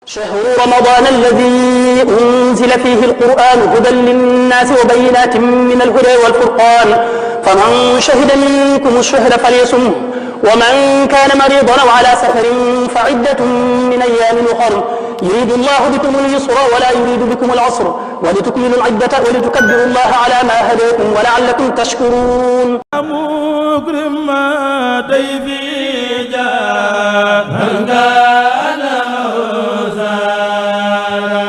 شهر رمضان الذي أنزل فيه القرآن هدى للناس وبينات من الهدى والفرقان فمن شهد منكم الشهر فليصمه ومن كان مريضا أو على سفر فعدة من أيام أخر يريد الله بكم اليسر ولا يريد بكم العسر ولتكملوا العدة ولتكبروا الله على ما هداكم ولعلكم تشكرون. مكرم ضيفي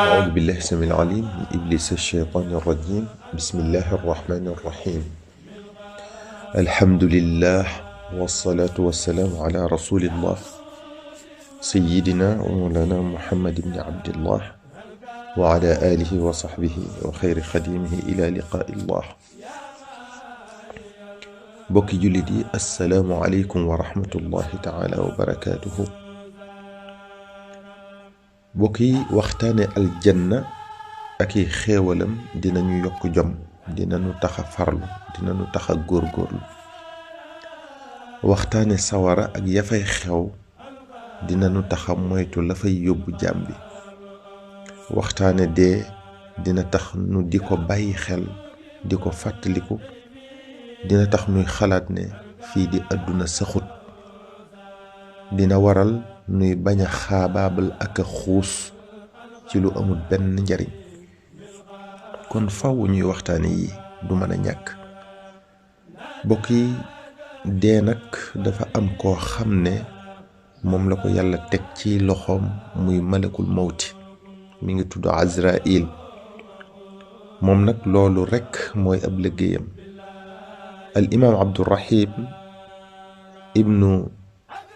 أعوذ بالله السميع العليم من إبليس الشيطان الرجيم. بسم الله الرحمن الرحيم. الحمد لله والصلاة والسلام على رسول الله سيدنا ومولانا محمد بن عبد الله وعلى آله وصحبه وخير خديمه إلى لقاء الله. bokki jullit yi assalaamu aleykum wa rahmatullahi taala wa barakaatuhu. bokki waxtaane aljanna ak i xéewalam dinañu yokk jom, dinañu taxa farlu, dinañu taxa góorgóorlu. waxtaane sawara ak ya fay xew dinañu taxa moytu la fay yóbbu jaam bi. waxtaane dee dina tax nu di ko bàyyi xel, di ko fàttaliku, dina tax nuy xalaat ne fii di àdduna saxut, dina waral nuy bañ a xaabaabal ak a xuus ci lu amul benn njariñ. kon faw ñuy waxtaane yi du mën a ñàkk. bokk yi, dee nag dafa am koo xam ne moom la ko yàlla teg ci loxoom muy malakul mawti, mi ngi tudd Azraïl. moom nag loolu rekk mooy ab liggéeyam. al imaam Abdurrahim ibnu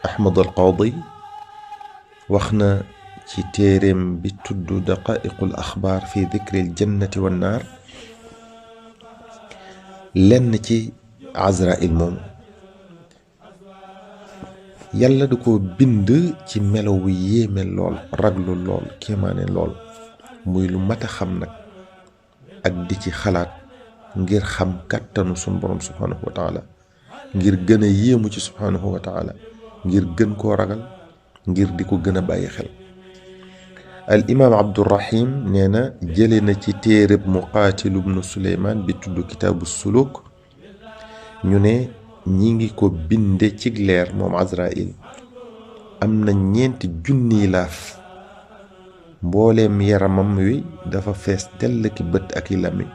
Ahmad al Qaadi wax na ci téeréem bi tudd daqaa'iqul axbaar fi dikril jannati wan naar lenn ci Azraïl moom. yàlla da ko bind ci melo wu yéeme lool, raglu lool, kéemaane lool, muy lu mat a xam nag ak di ci xalaat ngir xam kàttanu sunu borom subhaanahu wa taala, ngir gën a yéemu ci subhaanahu wa taala, ngir gën koo ragal, ngir di ko gën a bàyyi xel. al imaam Abdurrahim nee na jële na ci téereb Muqaatil ibnu Suleymaan bi tudd kitaabu suluk, ñu ne ñi ngi ko binde ci leer moom Azraïl. am na 4 junniy laaf, mbooleem yaramam wi dafa fees dell ki bët ak i làmmiñ.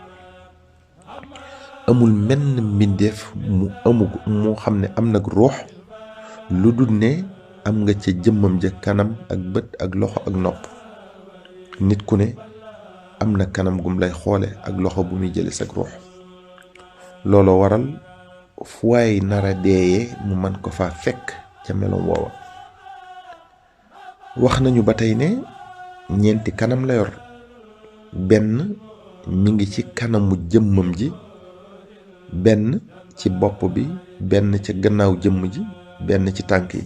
amul menn mbindeef mu xam ne am nag ruux lu dul ne am nga ca jëmmam ja kanam ak bët ak loxo ak nopp. nit ku ne am na kanam gum lay xoole ak loxo bu muy jële sag ruux. looloo waral fu waay nara deeyee mu man ko faa fekk ca meloom woowa. wax nañu ba tey ne 4 kanam la yor. benn mi ngi ci kanamu jëmmam ji, benn ci bopp bi, benn ca gannaaw jëmm ji, benn ci tànk yi.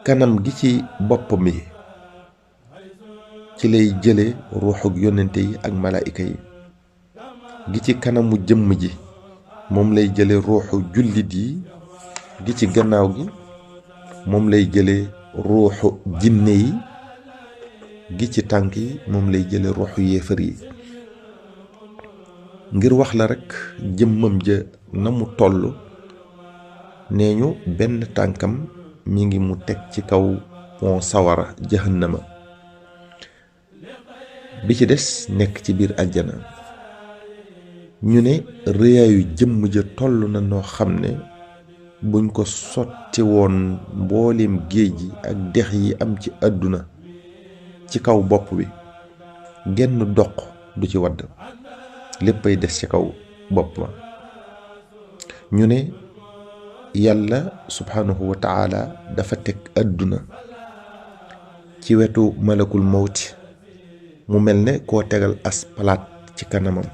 kanam gi ci bopp mi ci lay jële ruuxuk yonente yi ak malaayika yi. gi ci kanamu jëmm ji moom lay jële ruuxu jullit yi. gi ci gannaaw gi moom lay jële ruuxu jinne yi. gi ci tànk yi moom lay jële ruuxu yéefar yi. ngir wax la rekk jëmmam ja na mu toll, nee ñu benn tànkam mi ngi mu teg ci kaw pont sawara jahannama, bi ci des nekk ci biir aljana. ñu ne rëyaayu jëmm ja toll na noo xam ne buñ ko sotti woon mbooleem géej gi ak dex yi am ci àdduna ci kaw bopp bi, genn doq du ci wadd, léppay des ci kaw bopp ma. ñu ne yàlla subhaanahu wa taala dafa teg àdduna ci wetu malakul mawti, mu mel ne koo tegal as palaat ci kanamam.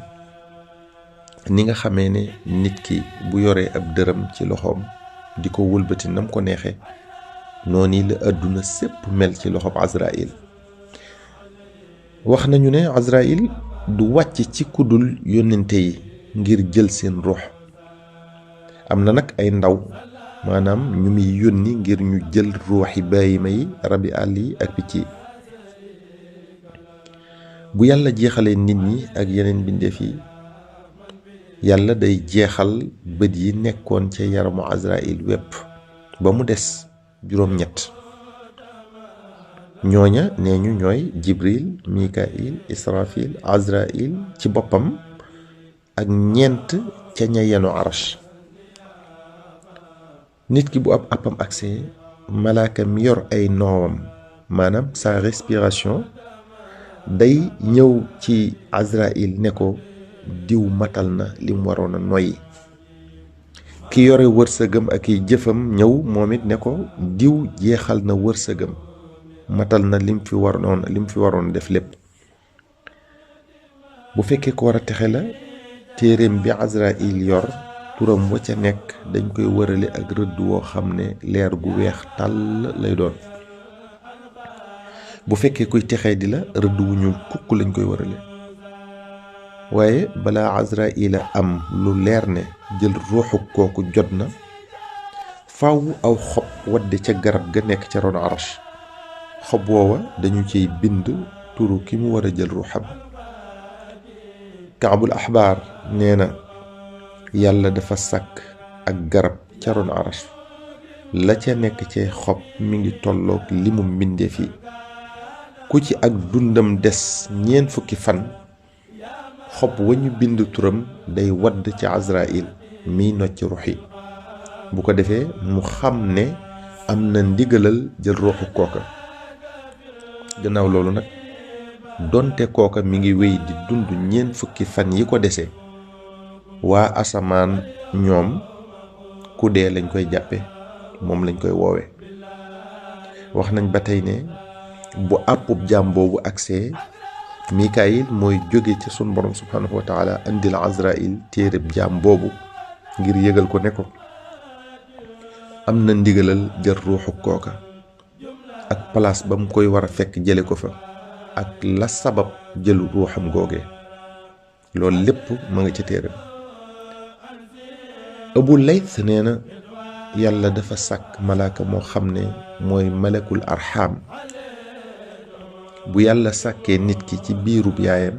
ni nga xamee ne nit ki bu yoree ab dërëm ci loxoom di ko wëlbati nam ko neexe, noonu la àdduna sépp mel ci loxob Azraïl. wax nañu ne Azraïl du wàcc ci kudul yónnente yi ngir jël seen ruux. am na nag ay ndaw maanaam ñu muy yónni ngir ñu jël ruuxi bàyyima yi rabi àll yi ak picc yi. bu yàlla jeexalee nit ñi ak yeneen bindeef yi, yàlla day jeexal bët yi nekkoon ca yaramu Azraïl wépp ba mu des juróom-ñett. ñooña nee ñu ñooy Jibril, Mikail, Israfil, Azraïl ci boppam ak ñeent ca ña yenu arash. nit ki bu ab appam accès, malaaka mi yor ay noowam maanaam sa respiration day ñëw ci Azraïl ne ko diw matal na lim waroon a noyyi. ki yore wërsëgam ak i jëfam ñëw moom it ne ko diw jeexal na wërsëgam, matal na lim fi waroon def lépp. bu fekkee ko war a texe la, téereem bi Azraïl yor turam wa ca nekk dañ koy wërale ak rëdd woo xam ne leer gu weex tàll lay doon. bu fekkee kuy texee di la, rëdd wu ñuul kukk lañ koy wërale. waaye balaa Azraïl am lu leer ne jël ruuxu kooku jot na, faw aw xob wadde ca garab ga nekk ca ron arash. xob woowa dañu ciy bind turu ki mu war a jël ruuxam. Kaabul Axbaar nee na yàlla dafa sàkk ak garab ca ron arash, la ca nekk ci xob mi ngi tolloog limu mbindeef yi. ku ci ak dundam des 4 fukki fan, xob wa ñu bind turam day wadd ci Azraïl miy nocc ruux yi. bu ko defee mu xam ne am na ndigalal jël ruuxu kooka. gannaaw loolu nag, donte kooka mi ngi wéy di dund 4 fukki fan yi ko dese, waa asamaan ñoom ku dee lañ koy jàppe, moom lañ koy woowe. wax nañ ba tey ne bu àppub jaam boobu agsee, Mikaayil mooy jóge ci sun borom subhanahu wa taala andil Azraïl téereb jaam boobu ngir yëgal ko ne ko am na ndigalal jël ruuxu kooka, ak place ba mu koy war a fekk jële ko fa, ak la sabab jëlu ruuxam googee. loolu lépp ma nga ca téere. Abu Layth nee na yàlla dafa sàkk malaaka moo xam ne mooy malakul arxaam. bu yàlla sàkkee nit ki ci biirub yaayam,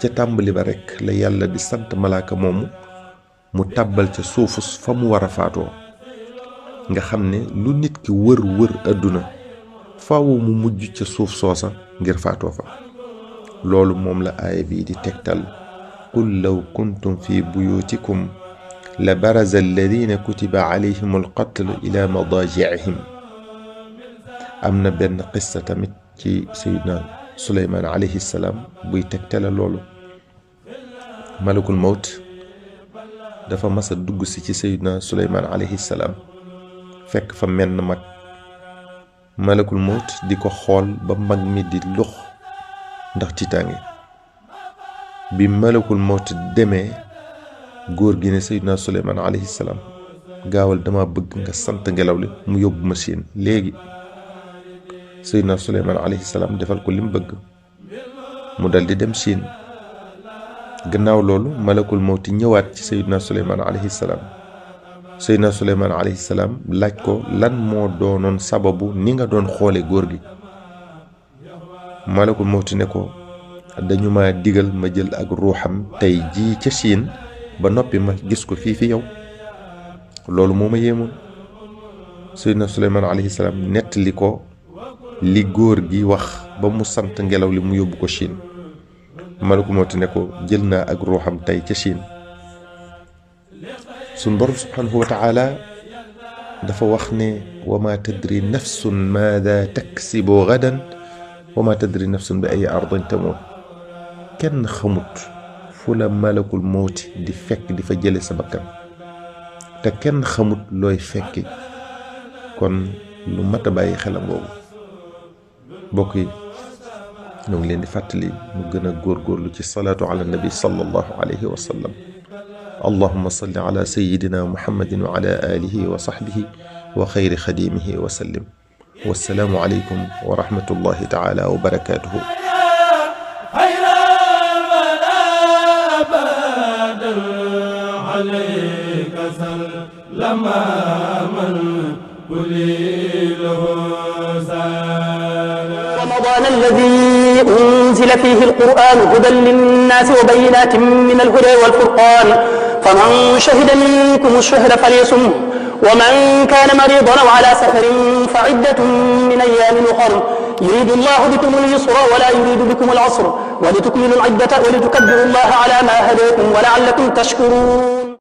ca tàmbali ba rekk la yàlla di sant malaaka moomu mu tàbbal ca suufus fa mu war a faatoo. nga xam ne lu nit ki wër àdduna, faaw mu mujj ca suuf soosa ngir faatoo fa. loolu moom la aaya bii di tegtal: qul law kuntum fi buyutikum la baraza alladina kutiba alayhim alqatl ila madajicihim. am na benn qissa tamit ci Seydina Suleymaan alayhi salaam buy tegtale loolu. malakul mawt dafa mas a dugg si ci Seydina Suleymaan alayhi salaam, fekk fa menn mag. malakul mawt di ko xool ba mag mi di lux ndax tiitaange. bi malakul mawt demee, góor gi ne Seydina Suleymaan alayhi salaam, gaawal dama bëgg nga sant ngelaw li mu yóbbu ma Siin léegi. Seydina Suleymaan alayhi salaam defal ko lim bëgg, mu dal di dem Siin. gannaaw loolu malakul mawti ñëwaat ci Seydina Suleymaan alayhi salaam. Seydina Suleymaan alayhi salaam laaj ko lan moo doonoon sababu ni nga doon xoole góor gi. malakul mawti ne ko dañu ma digal ma jël ak ruuxam tey jii ca Siin, ba noppi ma gis ko fii fi yow. loolu moo ma yéemoon. Seydina Suleymaan alayhi salaam nettali ko li góor gi wax ba mu sant ngelaw li mu yóbbu ko Siin. malakul mawti ne ko jël naa ak ruuxam tey ca Siin. sun borom subhanahu wa taala dafa wax ne wa ma tadri nafsun maada taksibu gadan wa ma tadri nafsun bi ay ardin tamut. kenn xamut fu la malakul mawti di fekk di fa jële sa bakkan, te kenn xamut looy fekki. kon lu mat a bàyyi xelam boobu. mbokk yi, ñoo ngi leen di fàttali ñu gën a góorgóorlu ci salaatu ala nabi sallallahu alayhi wa sallam. allahumma salli ala sayyidina muhammadin wa ala alihi wa sahbihi wa xayri xadimihi wa sallim. wassalaamu alaykum wa rahmatullahi taala wa barakatuhu. عليك سلام لما من رمضان الذي أنزل فيه القرآن هدى للناس وبينات من الهدى والفرقان فمن شهد منكم الشهر فليصمه ومن كان مريضا أو على سفر فعدة من أيام أخر يريد الله بكم اليسر ولا يريد بكم العسر ولتكملوا العدة ولتكبروا الله على ما هداكم ولعلكم تشكرون